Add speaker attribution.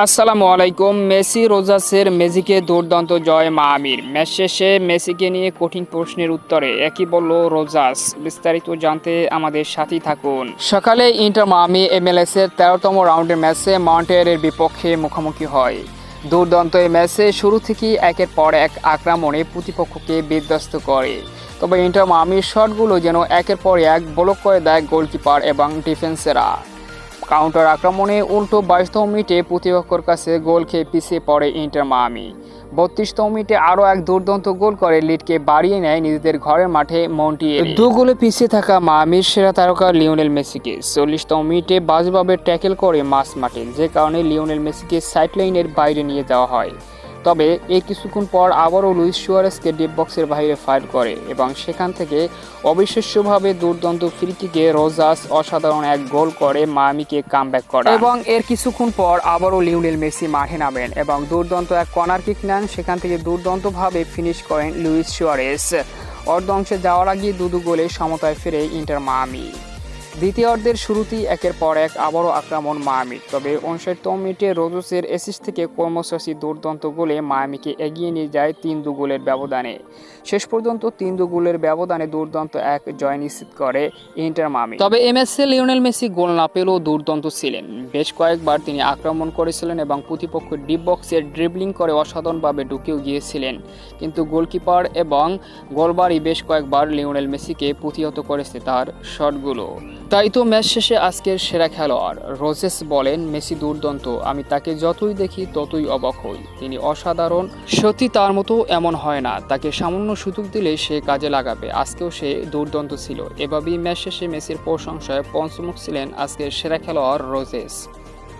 Speaker 1: আসসালামু আলাইকুম। মেসি রোজাসের ম্যাজিকে দুর্দান্ত জয় মায়ামির। ম্যাচ শেষে মেসিকে নিয়ে কঠিন প্রশ্নের উত্তরে একই বলল রোজাস। বিস্তারিত জানতে আমাদের সাথেই থাকুন। সকালে ইন্টার মায়ামি MLS এর 13তম রাউন্ডের ম্যাচে মন্টেরিয়ালের বিপক্ষে মুখোমুখি হয়। দুর্দান্ত এই ম্যাচে শুরু থেকেই একের পর এক আক্রমণে প্রতিপক্ষকে বিধ্বস্ত করে। তবে ইন্টার মায়ামির শটগুলো যেন একের পর এক ব্লক করে দেয় গোলকিপার এবং ডিফেন্সেরা। কাউন্টার আক্রমণে উল্টো 22তম মিনিটে প্রতিপক্ষের কাছে গোল খেয়ে পিছিয়ে পড়ে ইন্টার মায়ামি। 32তম মিনিটে আরও এক দুর্দান্ত গোল করে লিডকে বাড়িয়ে নেয় নিজেদের ঘরের মাঠে মন্টিয়েরি। দু গোলে পিছিয়ে থাকা মায়ামির সেরা তারকা লিওনেল মেসিকে 40তম মিনিটে বাজেভাবে ট্যাকেল করে মাঠে, যে কারণে লিওনেল মেসিকে সাইডলাইনের বাইরে নিয়ে যাওয়া হয়। তবে এর কিছুক্ষণ পর আবারও লুইস সুয়ারেজকে ডিপ বক্সের বাইরে ফায়ার করে এবং সেখান থেকে অবিশ্বাস্যভাবে দুর্দান্ত ফ্রি কিকে রোজাস অসাধারণ এক গোল করে মায়ামিকে কামব্যাক করে এবং এর কিছুক্ষণ পর আবারও লিওনেল মেসি মাঠে নামেন এবং দুর্দান্ত এক কর্নার কিক নেন। সেখান থেকে দুর্দান্তভাবে ফিনিশ করেন লুইস সুয়ারেজ। অর্ধাংশে যাওয়ার আগে দুটো গোলে সমতায় ফিরে ইন্টার মায়ামি। দ্বিতীয়ার্ধের শুরুতেই একের পর এক আবারও আক্রমণ মায়ামির। তবে 59তম মিনিটে রোজাসের অ্যাসিস্ট থেকে কর্মশাসী দুর্দান্ত গোলে মায়ামিকে এগিয়ে নিয়ে যায় 3-2 গোলের ব্যবধানে। শেষ পর্যন্ত 3-2 গোলের ব্যবধানে দুর্দান্ত এক জয় নিশ্চিত করে ইন্টার মায়ামি। তবে এই ম্যাচে লিওনেল মেসি গোল না পেলেও দুর্দান্ত ছিলেন। বেশ কয়েকবার তিনি আক্রমণ করেছিলেন এবং প্রতিপক্ষের ডিপ বক্সে ড্রিবলিং করে অসাধারণভাবে ঢুকেও গিয়েছিলেন, কিন্তু গোলকিপার এবং গোলবারই বেশ কয়েকবার লিওনেল মেসিকে প্রতিহত করেছে তার শটগুলো। তাই তো ম্যাচ শেষে আজকের সেরা খেলোয়াড় রোজেস বলেন, মেসি দুর্দান্ত, আমি তাকে যতই দেখি ততই অবাক হই, তিনি অসাধারণ, সত্যি তার মতো এমন হয় না, তাকে সামান্য সুযোগ দিলে সে কাজে লাগাবে। আজকেও সে দুর্দান্ত ছিল। এভাবেই ম্যাচ শেষে মেসির প্রশংসায় পঞ্চমুখ ছিলেন আজকের সেরা খেলোয়াড় রোজেস।